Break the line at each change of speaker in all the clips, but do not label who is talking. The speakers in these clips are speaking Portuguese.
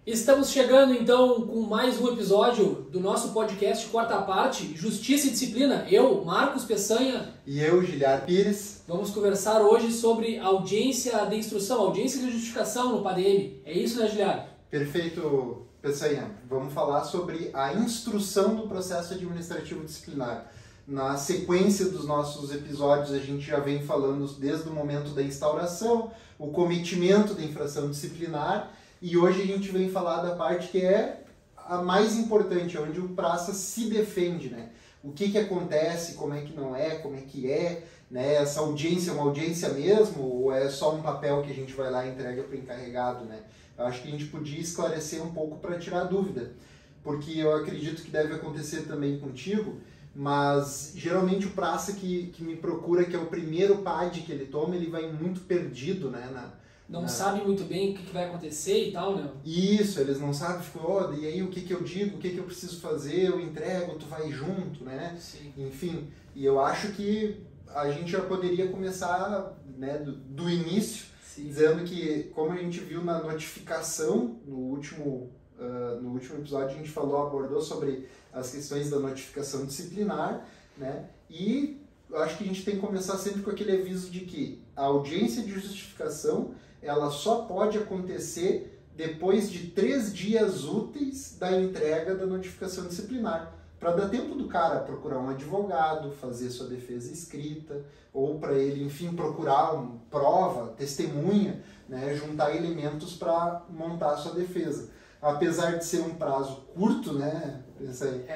Estamos chegando então com mais um episódio do nosso podcast Quarta Parte, Justiça e Disciplina. Eu, Marcos Peçanha.
E eu, Giliar Pires.
Vamos conversar hoje sobre audiência de instrução, audiência de justificação no PADM. É isso, né, Giliar?
Perfeito, Peçanha. Vamos falar sobre a instrução do processo administrativo disciplinar. Na sequência dos nossos episódios, a gente já vem falando desde o momento da instauração, o cometimento da infração disciplinar, e hoje a gente vem falar da parte que é a mais importante, onde o praça se defende, né? O que acontece, como é que não é, como é que é, né? Essa audiência é uma audiência mesmo ou é só um papel que a gente vai lá e entrega para o encarregado, né? Eu acho que a gente podia esclarecer um pouco para tirar dúvida, porque eu acredito que deve acontecer também contigo, mas geralmente o praça que me procura, que é o primeiro PAD que ele toma, ele vai muito perdido, né?
Não sabe muito bem o que vai acontecer e tal, né?
Isso, eles não sabem, ficam, e aí o que eu digo, o que eu preciso fazer, eu entrego, tu vai junto, né?
Sim.
Enfim, e eu acho que a gente já poderia começar, né, do início,
Sim.
Dizendo que, como a gente viu na notificação, no último episódio a gente abordou sobre as questões da notificação disciplinar, né? E eu acho que a gente tem que começar sempre com aquele aviso de que a audiência de justificação ela só pode acontecer depois de 3 dias úteis da entrega da notificação disciplinar, para dar tempo do cara procurar um advogado, fazer sua defesa escrita, ou para ele, enfim, procurar uma prova, testemunha, né, juntar elementos para montar a sua defesa. Apesar de ser um prazo curto, né, pensa aí.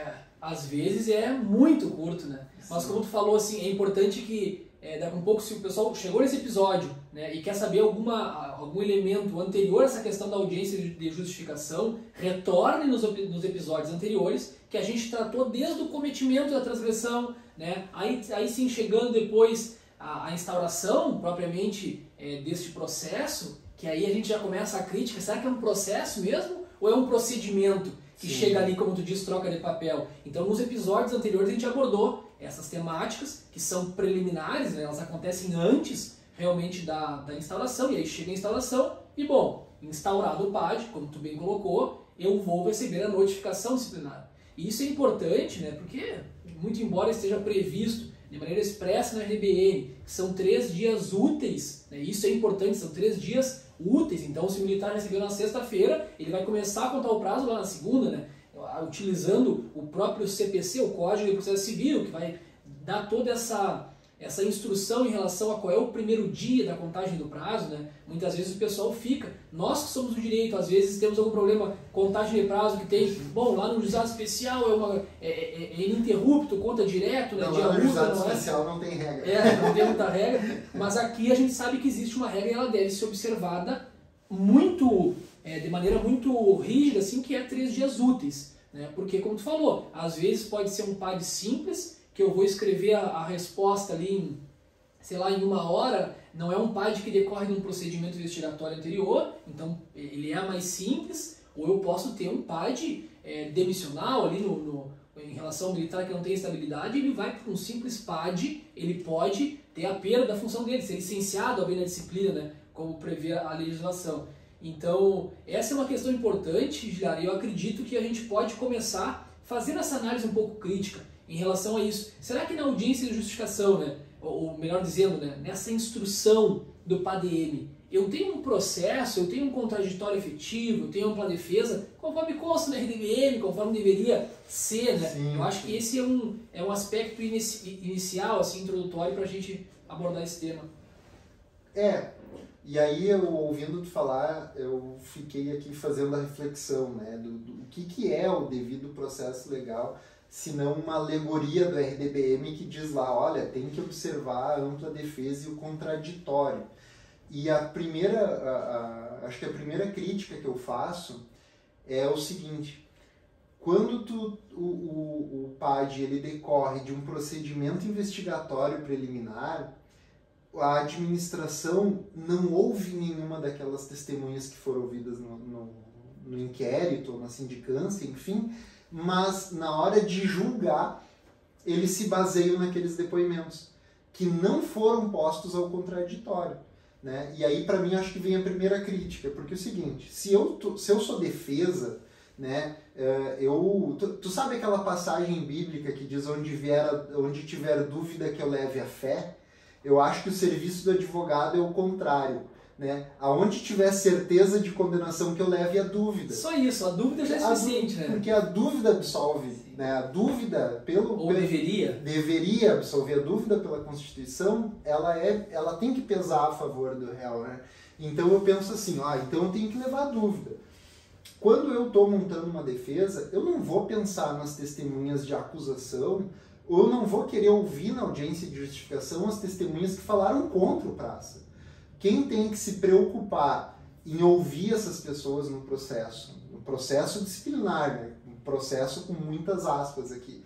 Às vezes é muito curto, né?
Sim.
Mas como tu falou, assim, é importante que daqui a um pouco, se o pessoal chegou nesse episódio, né, e quer saber algum elemento anterior a essa questão da audiência de justificação, retorne nos episódios anteriores, que a gente tratou desde o cometimento da transgressão, né? Aí sim, chegando depois a instauração propriamente deste processo, que aí a gente já começa a crítica. Será que é um processo mesmo ou é um procedimento que
Sim.
chega ali, como tu disse, troca de papel? Então, nos episódios anteriores a gente abordou essas temáticas que são preliminares, né? Elas acontecem antes realmente da instauração, e aí chega a instauração e, bom, instaurado o PAD, como tu bem colocou, eu vou receber a notificação disciplinar. E isso é importante, né? Porque, muito embora esteja previsto de maneira expressa na RDBN, que são 3 dias úteis, né? Isso é importante, são 3 dias úteis. Então, se o militar recebeu na sexta-feira, ele vai começar a contar o prazo lá na segunda, né? Utilizando o próprio CPC, o Código de Processo Civil, que vai dar toda essa instrução em relação a qual é o primeiro dia da contagem do prazo, né? Muitas vezes o pessoal fica, nós que somos do direito, às vezes temos algum problema, contagem de prazo que tem, bom, lá no juizado especial é ininterrupto, conta direto, né?
Não,
dia
lá no juizado
não
especial não tem regra.
não tem muita regra, mas aqui a gente sabe que existe uma regra e ela deve ser observada muito, de maneira muito rígida, assim, que é 3 dias úteis, né? Porque, como tu falou, às vezes pode ser um PAD simples, que eu vou escrever a resposta ali em, sei lá, em 1 hora, não é um PAD que decorre de um procedimento investigatório anterior, então ele é mais simples, ou eu posso ter um PAD demissional ali em relação ao militar que não tem estabilidade, ele vai para um simples PAD, ele pode ter a perda da função dele, ser licenciado a bem na disciplina, né, como prevê a legislação. Então, essa é uma questão importante, Giliar, e eu acredito que a gente pode começar fazendo essa análise um pouco crítica em relação a isso. Será que na audiência de justificação, né, ou melhor dizendo, né, nessa instrução do PADM, eu tenho um processo, eu tenho um contraditório efetivo, eu tenho ampla defesa, conforme consta na RDBM, conforme deveria ser, né?
Sim.
Eu acho que esse é um aspecto inicial, assim, introdutório para a gente abordar esse tema.
E aí, eu ouvindo tu falar, eu fiquei aqui fazendo a reflexão, né, do que é o devido processo legal, se não uma alegoria do RDBM que diz lá, olha, tem que observar a ampla defesa e o contraditório. E acho que a primeira crítica que eu faço é o seguinte: quando o PAD ele decorre de um procedimento investigatório preliminar, a administração não ouve nenhuma daquelas testemunhas que foram ouvidas no inquérito ou na sindicância, enfim, mas na hora de julgar, eles se baseiam naqueles depoimentos que não foram postos ao contraditório. né? E aí, para mim, acho que vem a primeira crítica, porque é o seguinte, se eu sou defesa, né, tu sabe aquela passagem bíblica que diz onde tiver dúvida que eu leve a fé? Eu acho que o serviço do advogado é o contrário, né? Aonde tiver certeza de condenação que eu leve a dúvida.
Só isso, a dúvida já é suficiente, né?
Porque a dúvida absolve, né? A dúvida deveria absolver. A dúvida pela Constituição, ela tem que pesar a favor do réu, né? Então eu penso assim, então eu tenho que levar a dúvida. Quando eu estou montando uma defesa, eu não vou pensar nas testemunhas de acusação, ou eu não vou querer ouvir na audiência de justificação as testemunhas que falaram contra o praça. Quem tem que se preocupar em ouvir essas pessoas no processo disciplinar, né? Um processo com muitas aspas aqui,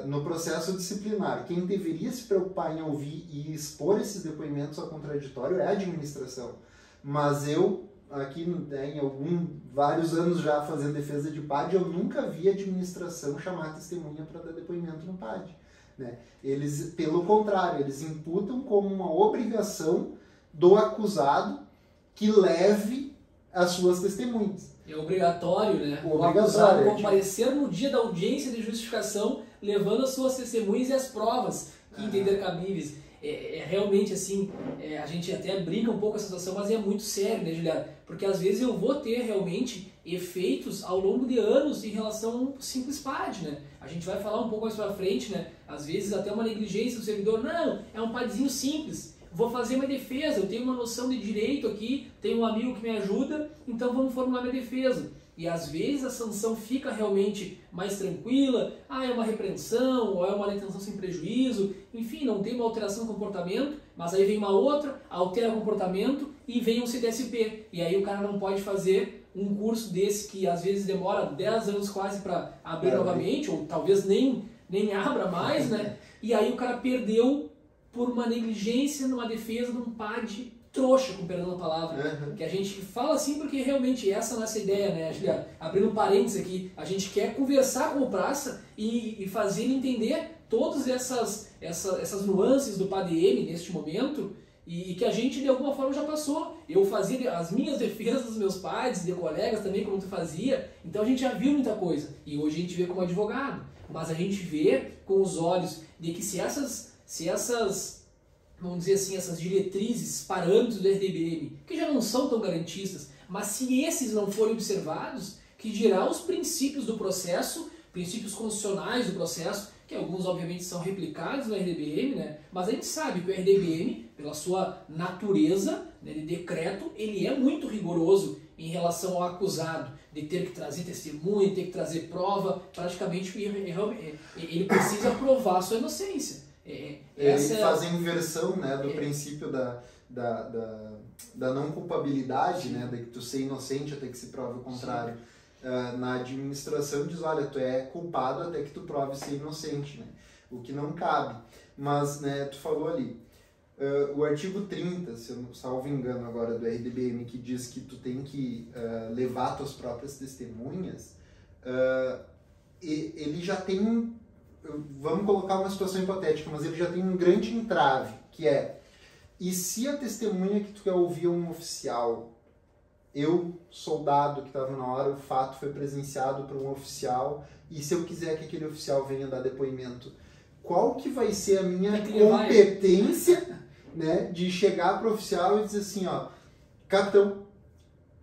no processo disciplinar, quem deveria se preocupar em ouvir e expor esses depoimentos ao contraditório é a administração. Mas eu, aqui em vários anos já fazendo defesa de PAD, eu nunca vi a administração chamar a testemunha para dar depoimento no PAD, né? Eles, pelo contrário, eles imputam como uma obrigação do acusado que leve as suas testemunhas.
É obrigatório, né? O acusado comparecer no dia da audiência de justificação, levando as suas testemunhas e as provas que entender cabíveis. Realmente assim, a gente até brinca um pouco com essa situação, mas é muito sério, né, Juliana? Porque às vezes eu vou ter realmente efeitos ao longo de anos em relação a um simples PAD, né? A gente vai falar um pouco mais pra frente, né? Às vezes até uma negligência do servidor, não, é um PADzinho simples. Vou fazer uma defesa, eu tenho uma noção de direito aqui, tenho um amigo que me ajuda, então vamos formular minha defesa. E às vezes a sanção fica realmente mais tranquila, é uma repreensão, ou é uma detenção sem prejuízo, enfim, não tem uma alteração no comportamento, mas aí vem uma outra, altera o comportamento e vem um CDSP. E aí o cara não pode fazer um curso desse que às vezes demora 10 anos quase para abrir novamente, ou talvez nem abra mais, né? E aí o cara perdeu por uma negligência numa defesa de um PAD trouxa, com perdão da palavra, que a gente fala assim porque realmente essa é a nossa ideia, né, Juliana? Abrindo um parênteses aqui, a gente quer conversar com o praça e fazer ele entender todas essas nuances do PADM neste momento e que a gente de alguma forma já passou. Eu fazia as minhas defesas dos meus PADs, de colegas também, como tu fazia, então a gente já viu muita coisa e hoje a gente vê como advogado, mas a gente vê com os olhos de que se essas, vamos dizer assim, essas diretrizes, parâmetros do RDBM, que já não são tão garantistas, mas se esses não forem observados, que dirá os princípios do processo, princípios constitucionais do processo, que alguns obviamente são replicados no RDBM, né? Mas a gente sabe que o RDBM, pela sua natureza, né, de decreto, ele é muito rigoroso em relação ao acusado, de ter que trazer testemunha, ter que trazer prova, praticamente ele precisa provar a sua inocência.
Ele faz a inversão, né, do princípio da não culpabilidade, né, de que tu ser inocente até que se prove o contrário. Na administração diz, olha, tu é culpado até que tu prove ser inocente, né, o que não cabe. Mas, né, tu falou ali, o artigo 30, se eu não salvo engano agora, do RDBM, que diz que tu tem que levar tuas próprias testemunhas, ele já tem vamos colocar uma situação hipotética, mas ele já tem um grande entrave, que é, e se a testemunha que tu quer ouvir é um oficial, eu, soldado que estava na hora, o fato foi presenciado por um oficial, e se eu quiser que aquele oficial venha dar depoimento, qual que vai ser a minha competência, né, de chegar para o oficial e dizer assim, capitão,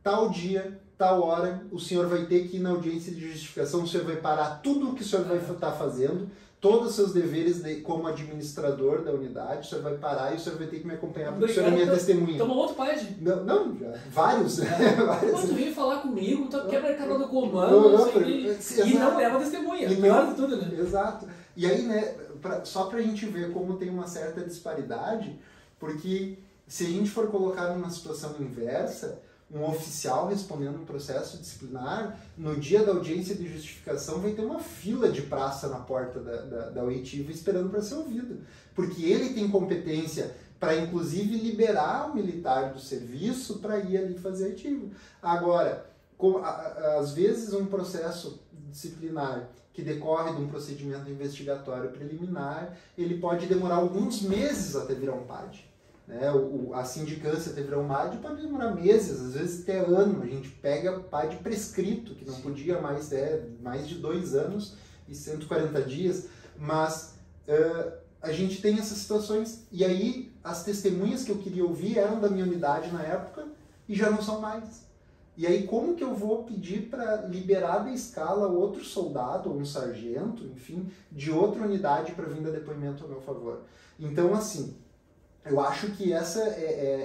tal dia, tal hora, o senhor vai ter que ir na audiência de justificação, o senhor vai parar tudo o que o senhor vai estar fazendo, todos os seus deveres como administrador da unidade, o senhor vai parar e o senhor vai ter que me acompanhar, porque o senhor é minha testemunha.
Toma outro PAD.
Não, já, vários.
Quando tu vem falar comigo, tu quebra a cara do comando, e não leva testemunha, pior de tudo, né?
Exato. E aí, né, só pra gente ver como tem uma certa disparidade, porque se a gente for colocar numa situação inversa, um oficial respondendo um processo disciplinar, no dia da audiência de justificação vai ter uma fila de praça na porta da oitiva esperando para ser ouvido. Porque ele tem competência para, inclusive, liberar o militar do serviço para ir ali fazer oitiva. Agora, às vezes um processo disciplinar que decorre de um procedimento investigatório preliminar, ele pode demorar alguns meses até virar um PAD. né? A sindicância tevreumade pode demorar meses, às vezes até ano. A gente pega PAD prescrito, que não podia mais de 2 anos e 140 dias, mas a gente tem essas situações, e aí as testemunhas que eu queria ouvir eram da minha unidade na época e já não são mais. E aí como que eu vou pedir para liberar da escala outro soldado, ou um sargento, enfim, de outra unidade para vir dar depoimento a meu favor? Então, assim, eu acho que essa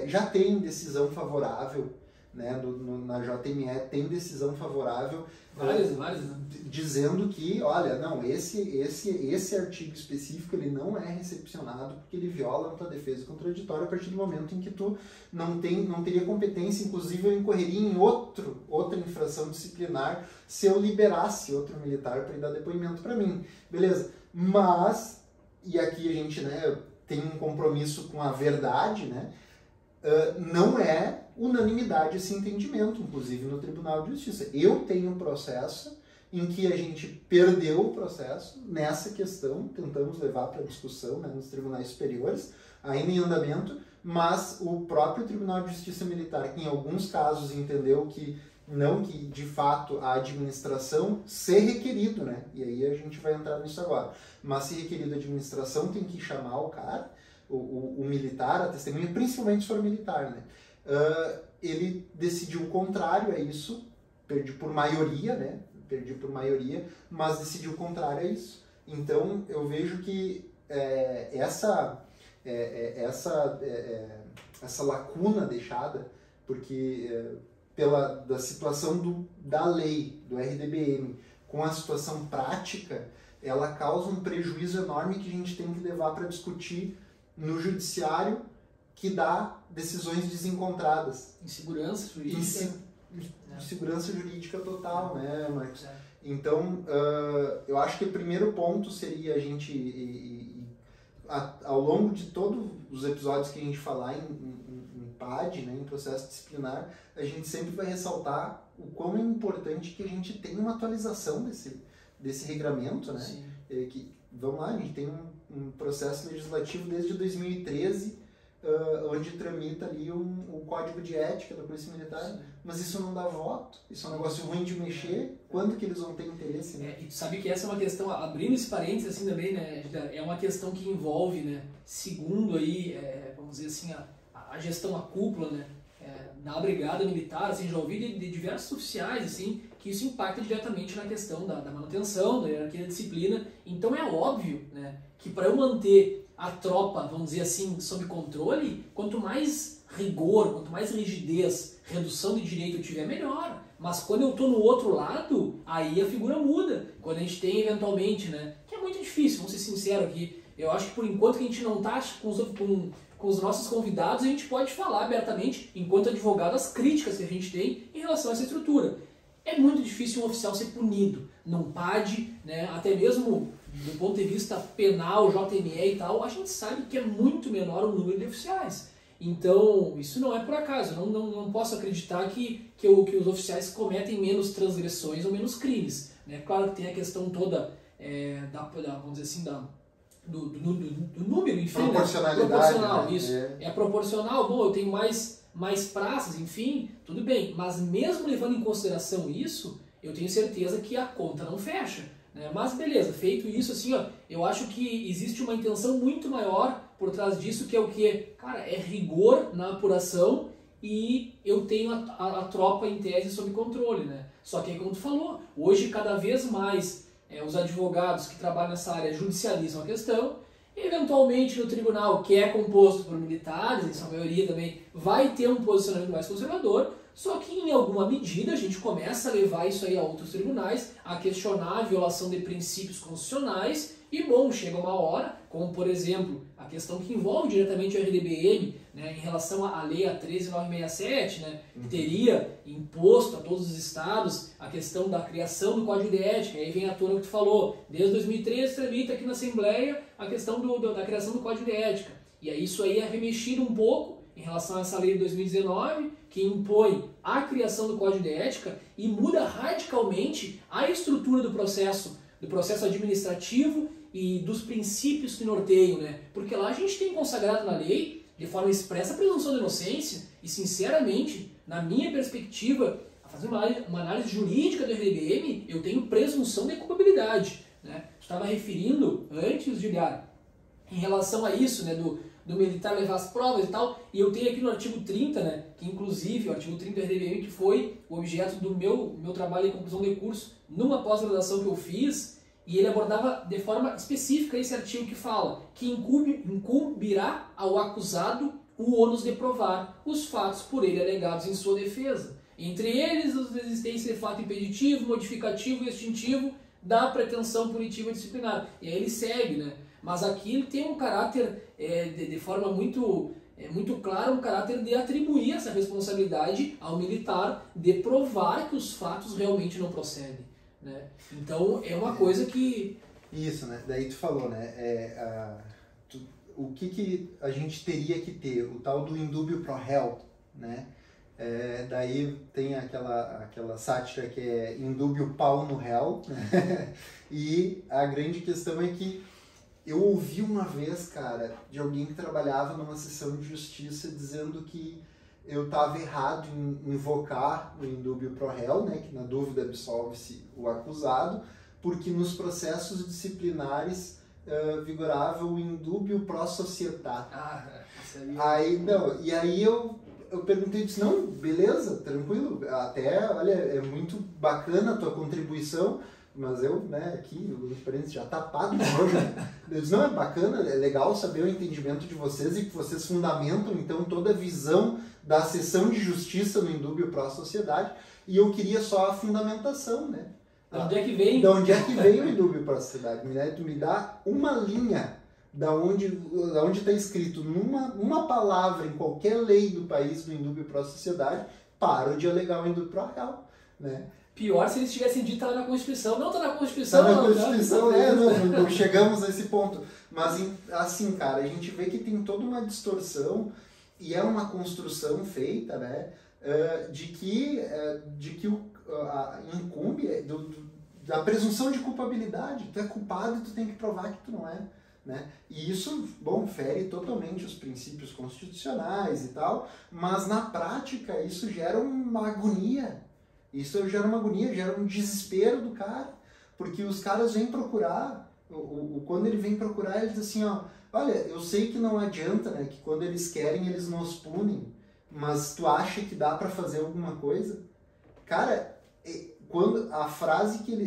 já tem decisão favorável, né, na JME tem decisão favorável,
várias, né?
Dizendo que, olha, não, esse artigo específico ele não é recepcionado porque ele viola a tua defesa contraditória a partir do momento em que tu não teria competência, inclusive eu incorreria em outra infração disciplinar se eu liberasse outro militar para ir dar depoimento para mim, beleza? Mas, e aqui a gente, né, tem um compromisso com a verdade, né? Não é unanimidade esse entendimento, inclusive no Tribunal de Justiça. Eu tenho um processo em que a gente perdeu o processo nessa questão, tentamos levar para discussão, né, nos tribunais superiores, ainda em andamento, mas o próprio Tribunal de Justiça Militar, que em alguns casos entendeu que de fato a administração, se requerido, né, e aí a gente vai entrar nisso agora, mas se requerido a administração tem que chamar o cara, o militar, a testemunha, principalmente se for militar, né? Ele decidiu o contrário a isso, perdi por maioria, mas decidiu o contrário a isso. Então eu vejo que essa lacuna deixada, porque da situação da lei, do RDBM, com a situação prática, ela causa um prejuízo enorme que a gente tem que levar para discutir no judiciário, que dá decisões desencontradas.
Insegurança jurídica.
Insegurança jurídica total, né, Marcos? Então, eu acho que o primeiro ponto seria a gente, ao longo de todos os episódios que a gente falar em PAD, né, em processo disciplinar, a gente sempre vai ressaltar o quão é importante que a gente tenha uma atualização desse regramento, né?
Sim.
Vamos lá, a gente tem um processo legislativo desde 2013, onde tramita ali o Código de Ética da Polícia Militar, sim, mas isso não dá voto, isso é um negócio ruim de mexer, quando que eles vão ter interesse? Né?
E tu sabe que essa é uma questão, abrindo esse parênteses assim também, né, é uma questão que envolve, né, segundo aí, vamos dizer assim, a gestão, a cúpula, né, na Brigada Militar, assim, já ouvi de diversos oficiais, assim, que isso impacta diretamente na questão da manutenção, da hierarquia da disciplina. Então é óbvio, né, que para eu manter a tropa, vamos dizer assim, sob controle, quanto mais rigor, quanto mais rigidez, redução de direito eu tiver, melhor. Mas quando eu estou no outro lado, aí a figura muda. Quando a gente tem, eventualmente, né, que é muito difícil, vamos ser sinceros aqui, eu acho que por enquanto que a gente não está com os nossos convidados, a gente pode falar abertamente, enquanto advogado, as críticas que a gente tem em relação a essa estrutura. É muito difícil um oficial ser punido num PAD, né, até mesmo do ponto de vista penal, JME e tal, a gente sabe que é muito menor o número de oficiais. Então, isso não é por acaso. Eu não posso acreditar que os oficiais cometem menos transgressões ou menos crimes. Né? Claro que tem a questão toda vamos dizer assim, do número, enfim.
Proporcionalidade.
Né? Proporcional,
né?
isso. É proporcional, bom, eu tenho mais praças, enfim, tudo bem. Mas mesmo levando em consideração isso, eu tenho certeza que a conta não fecha. Né? Mas beleza, feito isso, assim, ó, eu acho que existe uma intenção muito maior por trás disso, que é o que? Cara, é rigor na apuração e eu tenho a tropa em tese sob controle, né? Só que aí, como tu falou, hoje cada vez mais os advogados que trabalham nessa área judicializam a questão, e eventualmente no tribunal, que é composto por militares, em sua maioria também, vai ter um posicionamento mais conservador, só que em alguma medida a gente começa a levar isso aí a outros tribunais, a questionar a violação de princípios constitucionais, e bom, chega uma hora, como por exemplo, a questão que envolve diretamente o RDBM, né, em relação à lei 13967, né, que teria imposto a todos os estados a questão da criação do Código de Ética, aí vem à tona o que tu falou, desde 2013 tramita aqui na Assembleia a questão da criação do Código de Ética, e aí isso aí é remexido um pouco em relação a essa lei de 2019, que impõe a criação do Código de Ética e muda radicalmente a estrutura do processo administrativo e dos princípios que norteiam, né? Porque lá a gente tem consagrado na lei de forma expressa a presunção de inocência e, sinceramente, na minha perspectiva, a fazer uma análise jurídica do RDBM, eu tenho presunção de culpabilidade, né? Estava referindo antes, Giliar, em relação a isso, né, do militar levar as provas e tal, e eu tenho aqui no artigo 30, né, que inclusive o artigo 30 do RDBM, que foi o objeto do meu trabalho de conclusão de curso numa pós-graduação que eu fiz, e ele abordava de forma específica esse artigo que fala que incumbirá ao acusado o ônus de provar os fatos por ele alegados em sua defesa, entre eles a existência de fato impeditivo, modificativo e extintivo da pretensão punitiva disciplinar. E aí ele segue, né? Mas aqui ele tem um caráter, de forma muito clara, um caráter de atribuir essa responsabilidade ao militar de provar que os fatos realmente não procedem, né? Então é uma coisa que...
Isso, né? Daí tu falou, né? O que a gente teria que ter? O tal do indúbio pro réu, né? Daí tem aquela sátira que é indúbio pau no réu, né? E a grande questão é que eu ouvi uma vez, cara, de alguém que trabalhava numa sessão de justiça dizendo que eu estava errado em invocar o indúbio pro réu, né, que na dúvida absolve-se o acusado, porque nos processos disciplinares vigorava o indúbio pro società. E aí eu perguntei, disse, não, beleza, tranquilo, até, olha, é muito bacana a tua contribuição, mas eu, né, aqui, o parênteses já tapado de nojo, né? Eu disse, não, é bacana, é legal saber o entendimento de vocês e que vocês fundamentam, então, toda a visão da seção de justiça no indúbio pró-sociedade, e eu queria só a fundamentação, né?
De onde é que vem?
De onde é que vem o indúbio pró-sociedade? Né? Tu me dá uma linha da onde está escrito numa palavra em qualquer lei do país do indúbio pró-sociedade, paro de alegar o indúbio pró-réu, né?
Pior se eles tivessem dito tá na Constituição. Não, tá na Constituição.
Tá na Constituição, não chegamos a esse ponto. Mas, assim, cara, a gente vê que tem toda uma distorção e é uma construção feita, né, de que incumbe da presunção de culpabilidade. Tu é culpado e tu tem que provar que tu não é. Né? E isso, bom, fere totalmente os princípios constitucionais e tal, mas na prática isso gera uma agonia. Isso gera uma agonia, gera um desespero do cara, porque os caras vêm procurar, quando ele vem procurar, ele diz assim, ó, olha, eu sei que não adianta, né, que quando eles querem, eles nos punem, mas tu acha que dá pra fazer alguma coisa? Cara, quando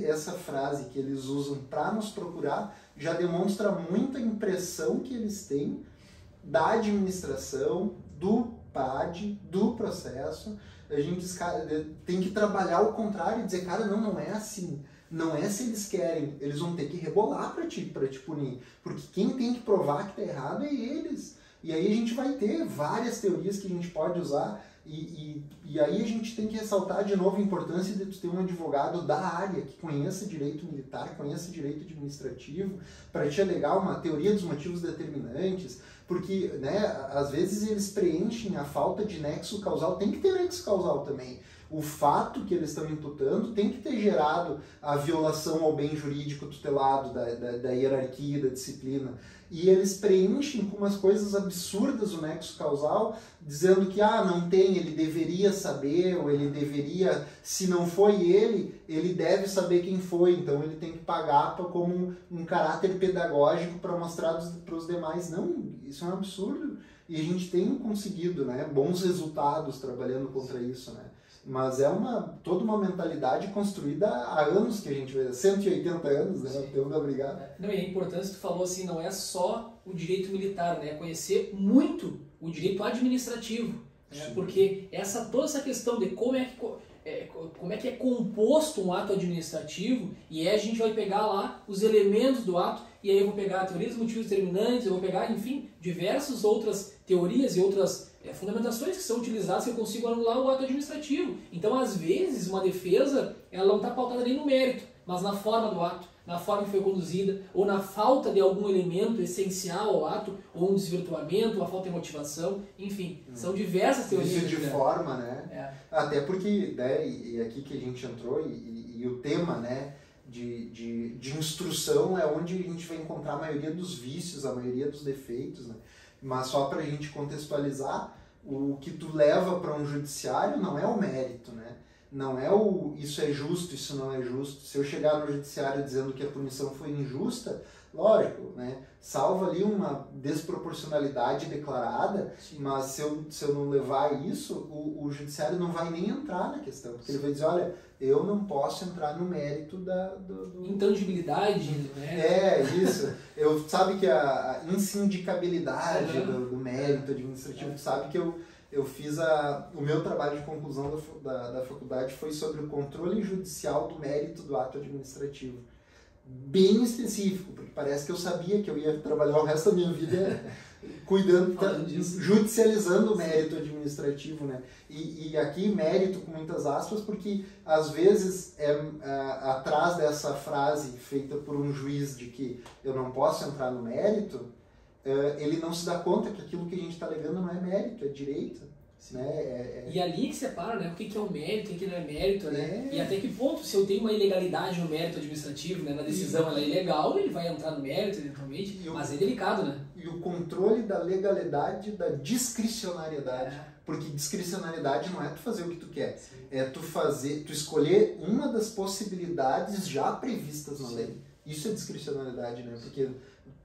essa frase que eles usam pra nos procurar, já demonstra muita impressão que eles têm da administração, do PAD, do processo. A gente diz, cara, tem que trabalhar o contrário e dizer, cara, não é assim. Não é se eles querem, eles vão ter que rebolar pra te punir. Porque quem tem que provar que tá errado é eles. E aí a gente vai ter várias teorias que a gente pode usar e aí a gente tem que ressaltar de novo a importância de ter um advogado da área que conheça direito militar, conheça direito administrativo, para te alegar uma teoria dos motivos determinantes, porque, né, às vezes eles preenchem a falta de nexo causal, tem que ter nexo causal também. O fato que eles estão imputando tem que ter gerado a violação ao bem jurídico tutelado da hierarquia, da disciplina. E eles preenchem com umas coisas absurdas o nexo causal, dizendo que não tem, ele deveria saber, ou ele deveria, se não foi ele deve saber quem foi, então ele tem que pagar como um caráter pedagógico para mostrar para os demais. Não, isso é um absurdo. E a gente tem conseguido, né, bons resultados trabalhando contra isso, né? Mas é toda uma mentalidade construída há anos que a gente vê, 180 anos, né? Temos a brigar.
Não, e a importância que tu falou assim, não é só o direito militar, né? É conhecer muito o direito administrativo, né? Porque toda essa questão de como é que é composto um ato administrativo, e aí a gente vai pegar lá os elementos do ato, e aí eu vou pegar a teoria dos motivos determinantes, eu vou pegar, enfim, diversas outras teorias e outras fundamentações que são utilizadas que eu consigo anular o ato administrativo. Então, às vezes, uma defesa ela não está pautada nem no mérito, mas na forma do ato, na forma que foi conduzida, ou na falta de algum elemento essencial ao ato, ou um desvirtuamento, uma falta de motivação, enfim, são diversas teorias.
Isso de forma, né? Até porque, né, e aqui que a gente entrou, e o tema, né, de instrução é onde a gente vai encontrar a maioria dos vícios, a maioria dos defeitos, né? Mas só para a gente contextualizar, o que tu leva para um judiciário não é o mérito, né? Não é o isso é justo, isso não é justo. Se eu chegar no judiciário dizendo que a punição foi injusta, lógico, né? Salva ali uma desproporcionalidade declarada, sim, mas se eu não levar isso, o judiciário não vai nem entrar na questão, porque, sim, ele vai dizer, olha, eu não posso entrar no mérito do...
Intangibilidade, né?
É, isso. Sabe que a insindicabilidade do mérito administrativo, sabe que eu fiz o meu trabalho de conclusão da faculdade foi sobre o controle judicial do mérito do ato administrativo. Bem específico, porque parece que eu sabia que eu ia trabalhar o resto da minha vida cuidando, judicializando o mérito administrativo, né? E aqui mérito com muitas aspas, porque às vezes atrás dessa frase feita por um juiz de que eu não posso entrar no mérito, ele não se dá conta que aquilo que a gente está alegando não é mérito, é direito. Né?
E ali que separa, né? O que é o mérito, o que não é mérito, né? E até que ponto, se eu tenho uma ilegalidade no mérito administrativo, né? Na decisão ela é ilegal, ele vai entrar no mérito eventualmente, mas é delicado, né?
E o controle da legalidade, da discricionariedade. Porque discricionariedade não é tu fazer o que tu quer, sim, é tu escolher uma das possibilidades já previstas na, sim, lei. Isso é discricionariedade, né? Porque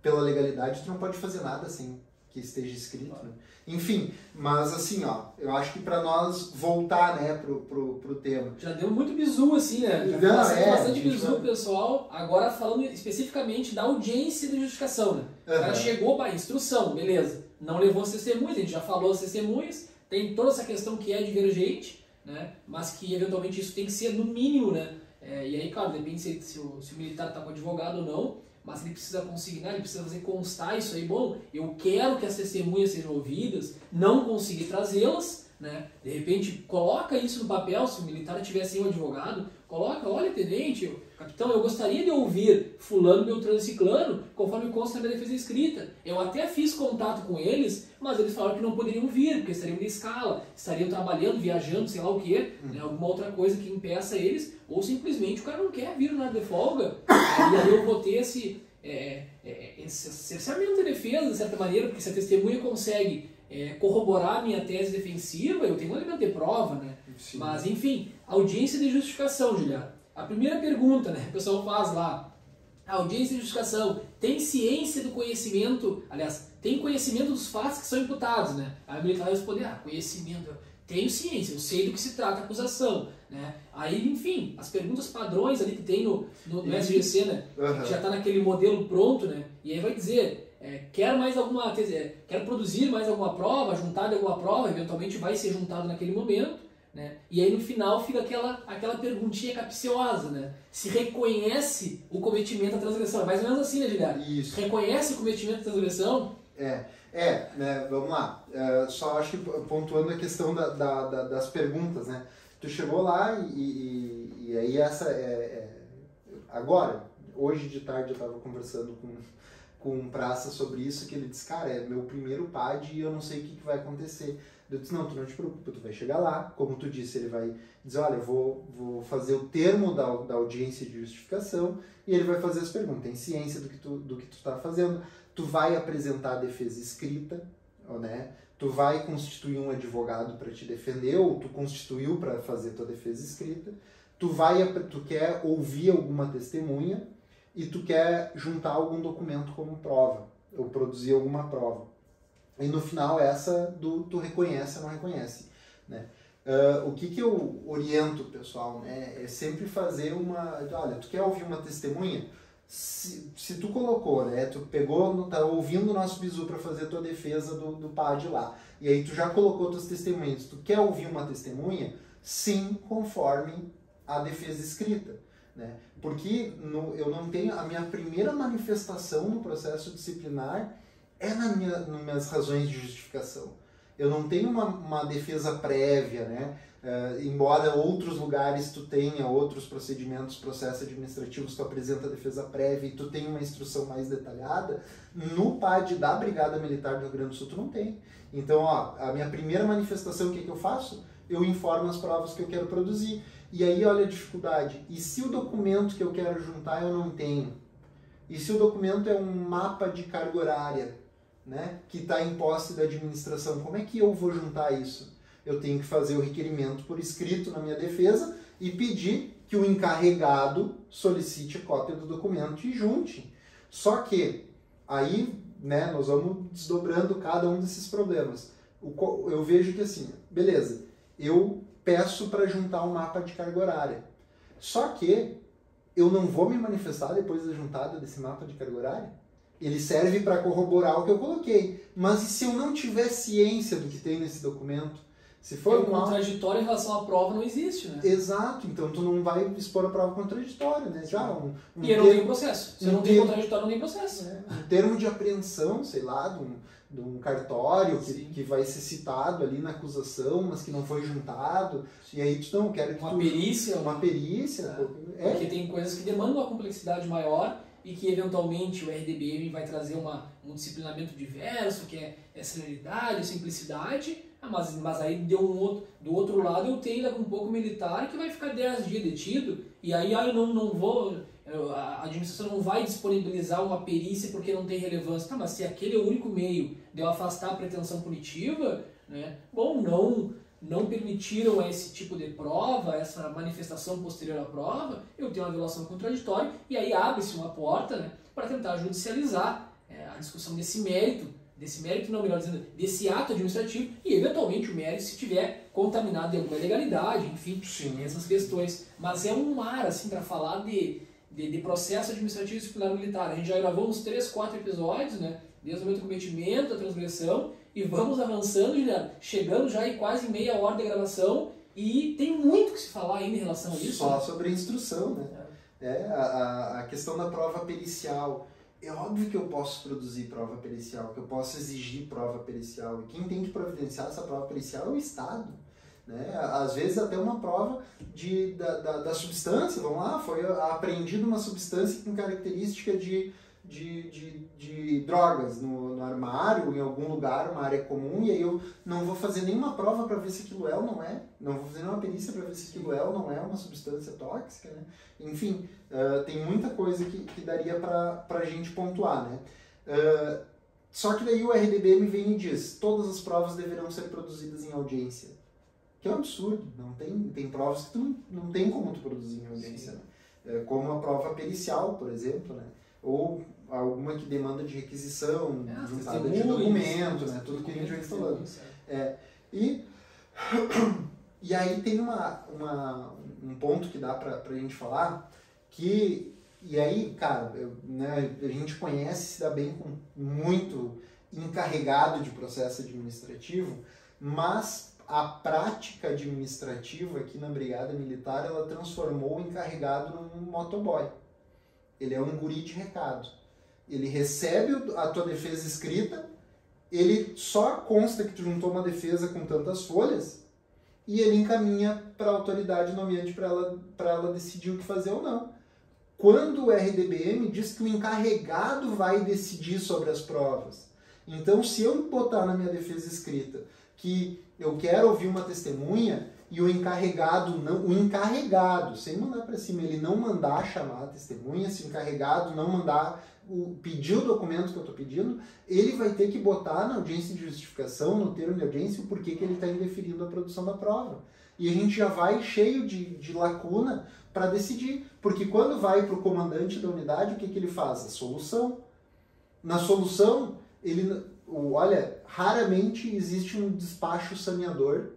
pela legalidade tu não pode fazer nada assim que esteja escrito, claro, né? Enfim, mas assim, ó, eu acho que para nós voltar, né, pro tema.
Já deu muito bizu, assim, né? Já bastante bizu, pessoal. Agora falando especificamente da audiência de justificação, né? O cara chegou para instrução, beleza. Não levou as testemunhas, a gente já falou as testemunhas, tem toda essa questão que é divergente, né? Mas que eventualmente isso tem que ser no mínimo, né? E aí, claro, depende se o militar está com advogado ou não, mas ele precisa consignar, ele precisa fazer constar isso aí. Bom, eu quero que as testemunhas sejam ouvidas, não consegui trazê-las, né? De repente, coloca isso no papel, se o militar tiver sem um advogado, coloca, olha, tenente, capitão, eu gostaria de ouvir fulano, beltrano e ciclano, conforme consta na minha defesa escrita. Eu até fiz contato com eles, mas eles falaram que não poderiam vir, porque estariam de escala, estariam trabalhando, viajando, sei lá o quê, né? Alguma outra coisa que impeça eles, ou simplesmente o cara não quer vir na de folga, e aí eu vou ter esse cerceamento de defesa, de certa maneira, porque se a testemunha consegue corroborar a minha tese defensiva, eu tenho um elemento de prova, né? Sim. Mas, enfim, audiência de justificação, Juliano. A primeira pergunta, né, o pessoal faz lá, a audiência de justificação tem ciência do conhecimento, aliás, tem conhecimento dos fatos que são imputados, né? Aí o militar vai responder, conhecimento, tenho ciência, eu sei do que se trata a acusação, né? Aí, enfim, as perguntas padrões ali que tem no SGC, né? Que já está naquele modelo pronto, né? E aí vai dizer, quero produzir mais alguma prova, juntar de alguma prova, eventualmente vai ser juntado naquele momento, né? E aí no final fica aquela perguntinha capciosa, né? Se reconhece o cometimento da transgressão. É mais ou menos assim, né, Gilberto?
Isso.
Reconhece o cometimento da transgressão?
Né, vamos lá. Só acho que pontuando a questão das perguntas, né? Tu chegou lá e aí essa agora, hoje de tarde eu estava conversando com um praça sobre isso, que ele disse, cara, é meu primeiro PAD e eu não sei o que vai acontecer. Eu disse, não, tu não te preocupa, tu vai chegar lá, como tu disse, ele vai dizer, olha, eu vou fazer o termo da audiência de justificação e ele vai fazer as perguntas, tem ciência do que tu está fazendo, tu vai apresentar a defesa escrita, né? Tu vai constituir um advogado para te defender, ou tu constituiu para fazer tua defesa escrita, tu quer ouvir alguma testemunha e tu quer juntar algum documento como prova, ou produzir alguma prova. E no final essa tu reconhece ou não reconhece, né? O que eu oriento o pessoal, né, é sempre fazer olha, tu quer ouvir uma testemunha? Se tu colocou, né, tu pegou, tá ouvindo o nosso bizu para fazer tua defesa do PAD lá, e aí tu já colocou tuas testemunhas, tu quer ouvir uma testemunha? Sim, conforme a defesa escrita, né? Porque eu não tenho, a minha primeira manifestação no processo disciplinar nas minhas razões de justificação. Eu não tenho uma defesa prévia, né? Embora outros lugares tu tenha outros procedimentos, processos administrativos, tu apresenta a defesa prévia e tu tem uma instrução mais detalhada, no PAD da Brigada Militar do Rio Grande do Sul tu não tem. Então, a minha primeira manifestação, o que eu faço? Eu informo as provas que eu quero produzir. E aí, olha a dificuldade. E se o documento que eu quero juntar eu não tenho? E se o documento é um mapa de carga horária? né, que está em posse da administração. Como é que eu vou juntar isso? Eu tenho que fazer o requerimento por escrito na minha defesa e pedir que o encarregado solicite cópia do documento e junte. Só que aí, né, nós vamos desdobrando cada um desses problemas. Eu vejo que assim, beleza, eu peço para juntar um mapa de carga horária. Só que eu não vou me manifestar depois da juntada desse mapa de carga horária? Ele serve para corroborar o que eu coloquei. Mas e se eu não tiver ciência do que tem nesse documento? Se for
um contraditório em relação à prova não existe, né?
Exato, então tu não vai expor a prova contraditória, né? Já
e eu não tenho processo. Se eu não tenho contraditório, não tem processo.
Um termo de apreensão, sei lá, de um cartório que vai ser citado ali na acusação, mas que não foi juntado. Sim. E aí tu não quer que
perícia.
Uma perícia.
Porque tem coisas que demandam uma complexidade maior e que eventualmente o RDBM vai trazer um disciplinamento diverso, que é celeridade, simplicidade. Mas aí do outro lado eu tenho um pouco militar que vai ficar 10 dias detido, e aí eu não vou, a administração não vai disponibilizar uma perícia porque não tem relevância. Tá, mas se aquele é o único meio de eu afastar a pretensão punitiva, né, bom, não permitiram esse tipo de prova, essa manifestação posterior à prova, eu tenho uma violação contraditória, e aí abre-se uma porta, né, para tentar judicializar a discussão desse mérito não, melhor dizendo, desse ato administrativo, e eventualmente o mérito se tiver contaminado de alguma ilegalidade, enfim,
sim,
essas questões. Mas é um mar, assim, para falar de processo administrativo disciplinar militar. A gente já gravou uns 3, 4 episódios, né, desde o momento do cometimento, a transgressão, e vamos avançando, Juliano, chegando já em quase meia hora de gravação, e tem muito que se falar ainda em relação a isso.
Só sobre a instrução, né? A questão da prova pericial. É óbvio que eu posso produzir prova pericial, que eu posso exigir prova pericial. E quem tem que providenciar essa prova pericial é o Estado. Né? Às vezes até uma prova da substância. Vamos lá, foi apreendida uma substância com característica de drogas no armário, em algum lugar, uma área comum, e aí eu não vou fazer nenhuma prova para ver se aquilo é ou não é. Não vou fazer nenhuma perícia para ver se aquilo é ou não é uma substância tóxica. Né? Enfim, tem muita coisa que daria para a gente pontuar. Né? Só que daí o RDBM vem e diz: todas as provas deverão ser produzidas em audiência. Que é um absurdo. Não tem provas que tu não tem como tu produzir em audiência. Né? Como a prova pericial, por exemplo, né? Ou alguma que demanda de requisição, juntada de documento, né? Tudo que a gente vem falando. E aí tem um ponto que dá pra gente falar, e aí, cara, a gente conhece, se dá bem com muito encarregado de processo administrativo, mas a prática administrativa aqui na Brigada Militar, ela transformou o encarregado num motoboy. Ele é um guri de recado. Ele recebe a tua defesa escrita, ele só consta que tu juntou uma defesa com tantas folhas e ele encaminha para a autoridade nomeante para ela decidir o que fazer ou não. Quando o RDBM diz que o encarregado vai decidir sobre as provas. Então, se eu botar na minha defesa escrita que eu quero ouvir uma testemunha e o encarregado, sem mandar para cima, ele não mandar chamar a testemunha, se o encarregado não mandar pedir o documento que eu estou pedindo, ele vai ter que botar na audiência de justificação, no termo de audiência, o porquê que ele está indeferindo a produção da prova. E a gente já vai cheio de lacuna para decidir, porque quando vai para o comandante da unidade, o que ele faz? A solução. Na solução, raramente existe um despacho saneador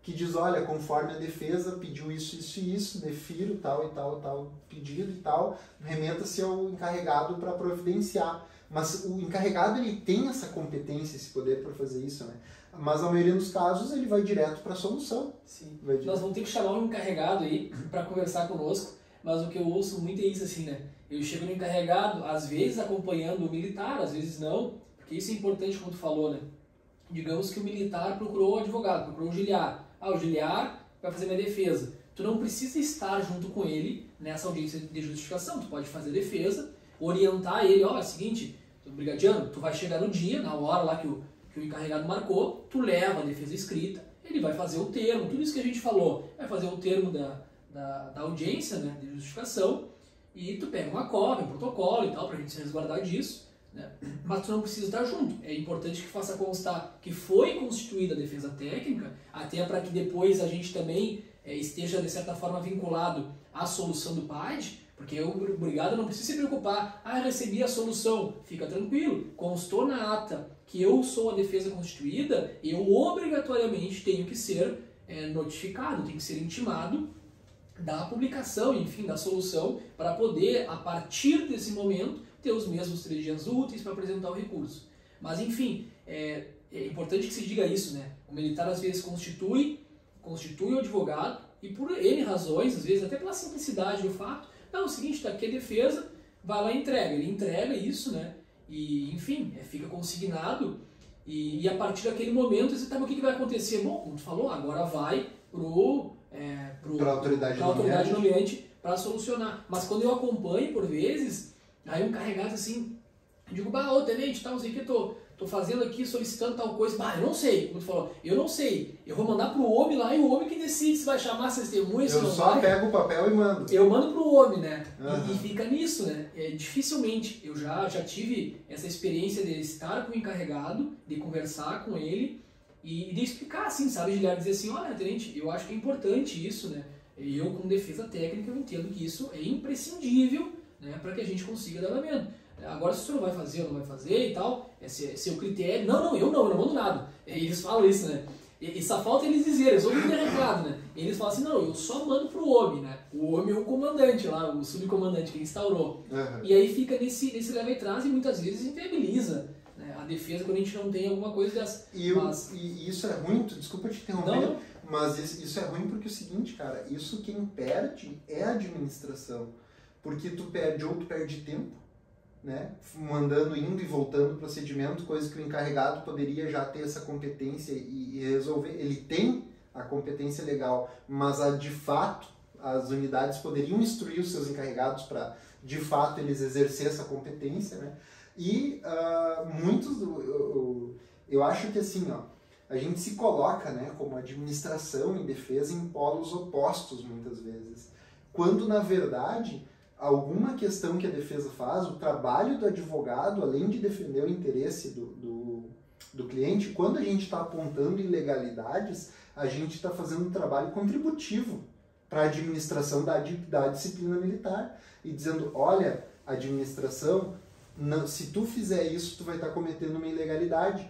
que diz, olha, conforme a defesa pediu isso, isso e isso, defiro tal e tal, tal pedido e tal, remeta-se ao encarregado para providenciar. Mas o encarregado, ele tem essa competência, esse poder para fazer isso, né? Mas na maioria dos casos ele vai direto para a solução.
Sim. Nós vamos ter que chamar um encarregado aí para conversar conosco, mas o que eu ouço muito é isso, assim, né? Eu chego no encarregado, às vezes acompanhando o militar, às vezes não, porque isso é importante, como tu falou, né? Digamos que o militar procurou o advogado, procurou o auxiliar. O auxiliar vai fazer minha defesa. Tu não precisa estar junto com ele nessa audiência de justificação. Tu pode fazer a defesa, orientar ele, ó, é o seguinte, brigadiano, tu vai chegar no dia, na hora lá que o encarregado marcou, tu leva a defesa escrita, ele vai fazer o termo, tudo isso que a gente falou, vai fazer o termo da audiência, né, de justificação, e tu pega uma cópia, um protocolo e tal, pra gente se resguardar disso, né? Mas tu não precisa estar junto. É importante que faça constar que foi constituída a defesa técnica, até para que depois a gente também esteja, de certa forma, vinculado à solução do PAD, porque o brigado não precisa se preocupar, recebi a solução, fica tranquilo, constou na ata que eu sou a defesa constituída, eu obrigatoriamente tenho que ser notificado, tenho que ser intimado da publicação, enfim, da solução, para poder, a partir desse momento, ter os mesmos 3 dias úteis para apresentar o recurso. Mas, enfim, é importante que se diga isso, né? O militar, às vezes, constitui o advogado e, por N razões, às vezes, até pela simplicidade do fato, não, é o seguinte, está aqui a defesa, vai lá e entrega. Ele entrega isso, né? E, enfim, fica consignado e a partir daquele momento, você sabe o que vai acontecer? Bom, como tu falou, agora vai para a autoridade nomeante para solucionar. Mas quando eu acompanho, por vezes, aí um carregado assim, eu digo, ô tenente, não sei o que tô fazendo aqui, solicitando tal coisa, eu não sei, como tu falou, eu não sei, eu vou mandar pro homem lá e o homem que decide se vai chamar as testemunhas, se não vai.
Eu só pego o papel e mando.
Eu mando pro homem, né? E fica nisso, né? Dificilmente, eu já tive essa experiência de estar com o encarregado, de conversar com ele e de explicar, assim, sabe, Giliar, dizer assim, olha, tenente, eu acho que é importante isso, né? Eu, como defesa técnica, eu entendo que isso é imprescindível, né, para que a gente consiga dar andamento. Agora, se o senhor vai fazer ou não vai fazer e tal, é seu critério. Eu não mando nada. Eles falam isso, né? E só falta eles dizerem, eu sou muito recado, né? Eles falam assim, não, eu só mando pro homem, né? O homem é o comandante lá, o subcomandante que instaurou. E aí fica nesse leva e traz e muitas vezes inviabiliza, né, a defesa quando a gente não tem alguma coisa dessa.
E isso é ruim, desculpa te interromper,
não.
Mas isso é ruim porque é o seguinte, cara, isso quem perde é a administração. Porque tu perde tempo, né? Indo e voltando o procedimento, coisa que o encarregado poderia já ter essa competência e resolver. Ele tem a competência legal, mas de fato as unidades poderiam instruir os seus encarregados para, de fato, eles exercer essa competência, né? E eu acho que assim, a gente se coloca, né, como administração e defesa em polos opostos muitas vezes, quando na verdade alguma questão que a defesa faz, o trabalho do advogado, além de defender o interesse do cliente, quando a gente está apontando ilegalidades, a gente está fazendo um trabalho contributivo para a administração da disciplina militar e dizendo, olha, administração, se tu fizer isso, tu vai estar cometendo uma ilegalidade.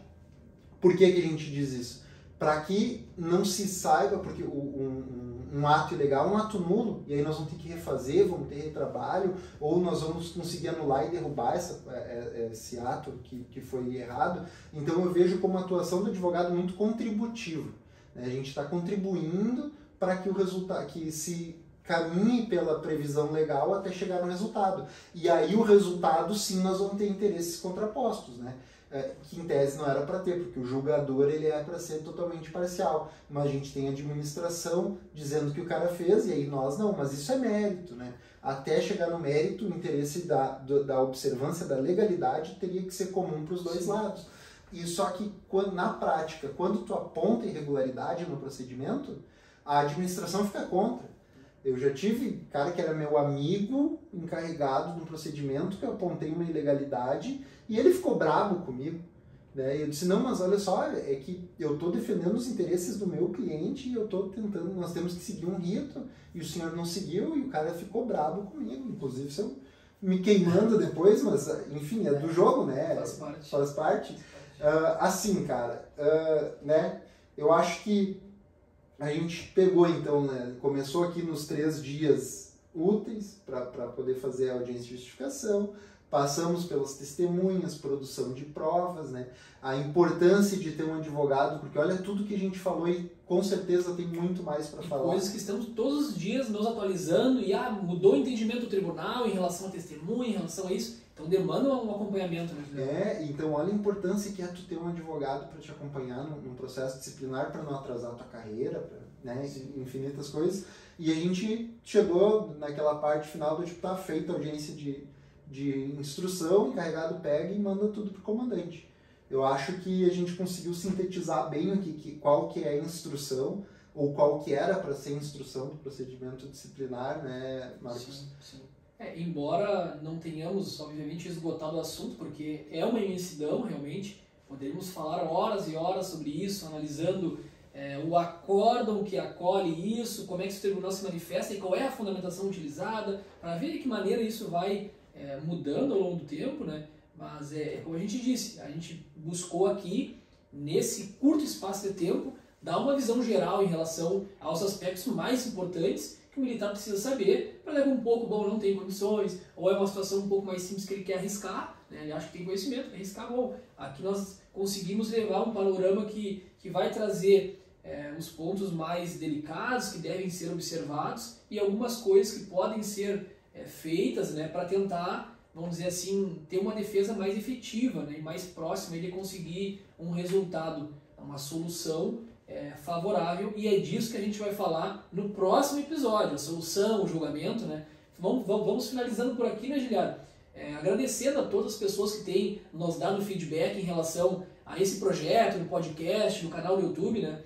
Por que a gente diz isso? Para que não se saiba, porque um ato ilegal é um ato nulo, e aí nós vamos ter que refazer, vamos ter retrabalho, ou nós vamos conseguir anular e derrubar esse ato que foi errado. Então eu vejo como a atuação do advogado muito contributiva, né? A gente está contribuindo para que o resultado, que se caminhe pela previsão legal até chegar no resultado. E aí o resultado, sim, nós vamos ter interesses contrapostos, né? Que em tese não era para ter, porque o julgador ele é para ser totalmente parcial, mas a gente tem a administração dizendo que o cara fez, e aí nós não, mas isso é mérito, né? Até chegar no mérito, o interesse da observância da legalidade teria que ser comum para os dois lados. E só que na prática, quando tu aponta irregularidade no procedimento, a administração fica contra. Eu já tive cara que era meu amigo encarregado de um procedimento que eu apontei uma ilegalidade e ele ficou bravo comigo, né? E eu disse, não, mas olha só, é que eu estou defendendo os interesses do meu cliente e eu estou tentando, nós temos que seguir um rito e o senhor não seguiu e o cara ficou bravo comigo, inclusive se eu me queimando depois, mas enfim, é do jogo, né? Faz parte. Assim, cara, né? Eu acho que a gente pegou então, né, começou aqui nos 3 dias úteis para poder fazer a audiência de justificação, passamos pelas testemunhas, produção de provas, né, a importância de ter um advogado, porque olha tudo que a gente falou e com certeza tem muito mais para falar.
Coisas que estamos todos os dias nos atualizando e mudou o entendimento do tribunal em relação à testemunha, em relação a isso. Então demanda um acompanhamento, né?
Então olha a importância que é tu ter um advogado para te acompanhar num processo disciplinar para não atrasar a tua carreira, né? Infinitas coisas. E a gente chegou naquela parte final do tipo, tá feita a audiência de instrução, o encarregado pega e manda tudo pro comandante. Eu acho que a gente conseguiu sintetizar bem aqui qual que é a instrução, ou qual que era para ser a instrução do procedimento disciplinar, né, Marcos?
Sim. Embora não tenhamos, obviamente, esgotado o assunto, porque é uma imensidão, realmente, poderíamos falar horas e horas sobre isso, analisando o acórdão que acolhe isso, como é que o tribunal se manifesta e qual é a fundamentação utilizada, para ver de que maneira isso vai mudando ao longo do tempo, né? Mas, como a gente disse, a gente buscou aqui, nesse curto espaço de tempo, dar uma visão geral em relação aos aspectos mais importantes que o militar precisa saber, para levar um pouco, bom, não tem condições, ou é uma situação um pouco mais simples que ele quer arriscar, né? Ele acha que tem conhecimento, quer arriscar, bom. Aqui nós conseguimos levar um panorama que vai trazer os pontos mais delicados que devem ser observados e algumas coisas que podem ser feitas, né, para tentar, vamos dizer assim, ter uma defesa mais efetiva, né, e mais próxima de conseguir um resultado, uma solução favorável, e é disso que a gente vai falar no próximo episódio, a solução, o julgamento, né. Vamos finalizando por aqui, né, Giliardo? Agradecendo a todas as pessoas que têm nos dado feedback em relação a esse projeto, no podcast, no canal do YouTube, né.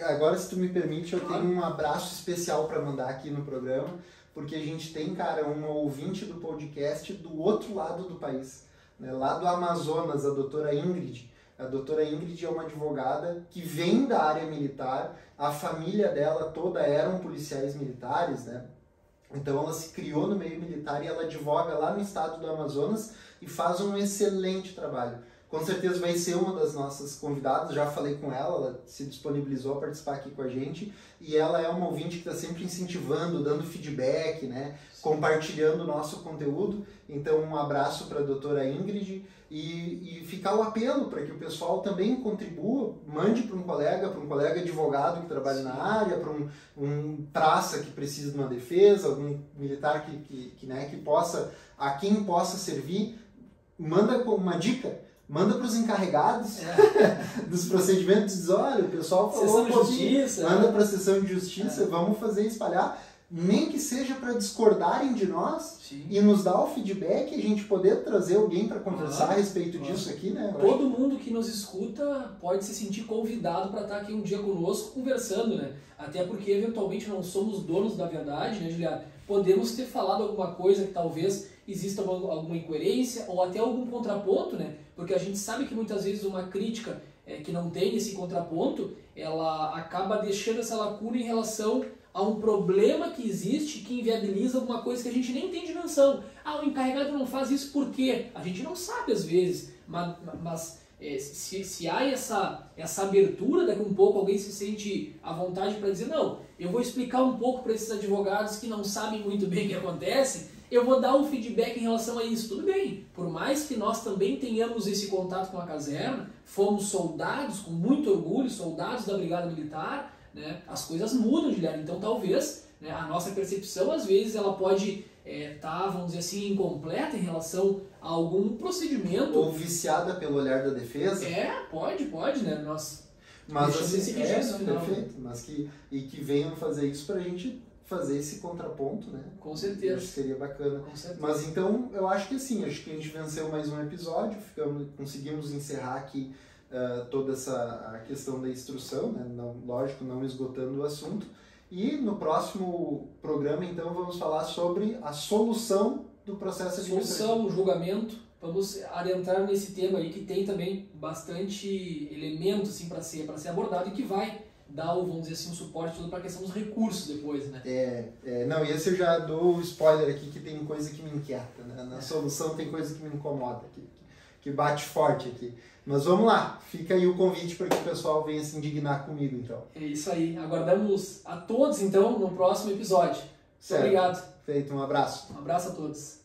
Agora, se tu me permite, eu tenho um abraço especial para mandar aqui no programa, porque a gente tem, cara, uma ouvinte do podcast do outro lado do país, né, lá do Amazonas, a doutora Ingrid. A doutora Ingrid é uma advogada que vem da área militar, a família dela toda eram policiais militares, né? Então ela se criou no meio militar e ela advoga lá no estado do Amazonas e faz um excelente trabalho. Com certeza vai ser uma das nossas convidadas, já falei com ela, ela se disponibilizou a participar aqui com a gente, e ela é uma ouvinte que está sempre incentivando, dando feedback, né, compartilhando o nosso conteúdo. Então um abraço para a doutora Ingrid, e ficar o apelo para que o pessoal também contribua, mande para um colega advogado que trabalha na área, para um praça que precisa de uma defesa, algum militar que possa, a quem possa servir, manda uma dica. Manda para os encarregados dos procedimentos, diz, olha, o pessoal falou, manda para a sessão de justiça, vamos fazer espalhar, nem que seja para discordarem de nós. Sim. E nos dar o feedback e a gente poder trazer alguém para conversar a respeito disso aqui, né?
Todo mundo que nos escuta pode se sentir convidado para estar aqui um dia conosco conversando, né? Até porque eventualmente não somos donos da verdade, né, Juliano? Podemos ter falado alguma coisa que talvez exista alguma incoerência ou até algum contraponto, né? Porque a gente sabe que muitas vezes uma crítica que não tem esse contraponto, ela acaba deixando essa lacuna em relação a um problema que existe que inviabiliza alguma coisa que a gente nem tem dimensão. O encarregado não faz isso por quê? A gente não sabe às vezes, mas se há essa abertura, daqui a um pouco alguém se sente à vontade para dizer, não, eu vou explicar um pouco para esses advogados que não sabem muito bem o que acontece, eu vou dar um feedback em relação a isso. Tudo bem, por mais que nós também tenhamos esse contato com a caserna, fomos soldados, com muito orgulho, soldados da Brigada Militar, né, as coisas mudam, Guilherme. Então talvez, né, a nossa percepção às vezes ela pode estar, vamos dizer assim, incompleta em relação a algum procedimento.
Ou viciada pelo olhar da defesa.
Pode, né?
Mas assim, perfeito, mas que venham fazer isso para a gente fazer esse contraponto, né?
Com certeza.
Acho que seria bacana.
Com certeza.
Mas então, eu acho que assim, acho que a gente venceu mais um episódio, conseguimos encerrar aqui toda a questão da instrução, né? Lógico, não esgotando o assunto. E no próximo programa, então, vamos falar sobre a solução do processo administrativo.
Solução, julgamento. Vamos adentrar nesse tema aí que tem também bastante elementos assim, para ser abordado e que vai dar, vamos dizer assim, um suporte todo para a questão dos recursos depois, né?
Não, e esse eu já dou o spoiler aqui, que tem coisa que me inquieta, né? Na solução tem coisa que me incomoda, que bate forte aqui. Mas vamos lá, fica aí o convite para que o pessoal venha se indignar comigo, então.
É isso aí, aguardamos a todos, então, no próximo episódio. Muito obrigado.
Feito, um abraço.
Um abraço a todos.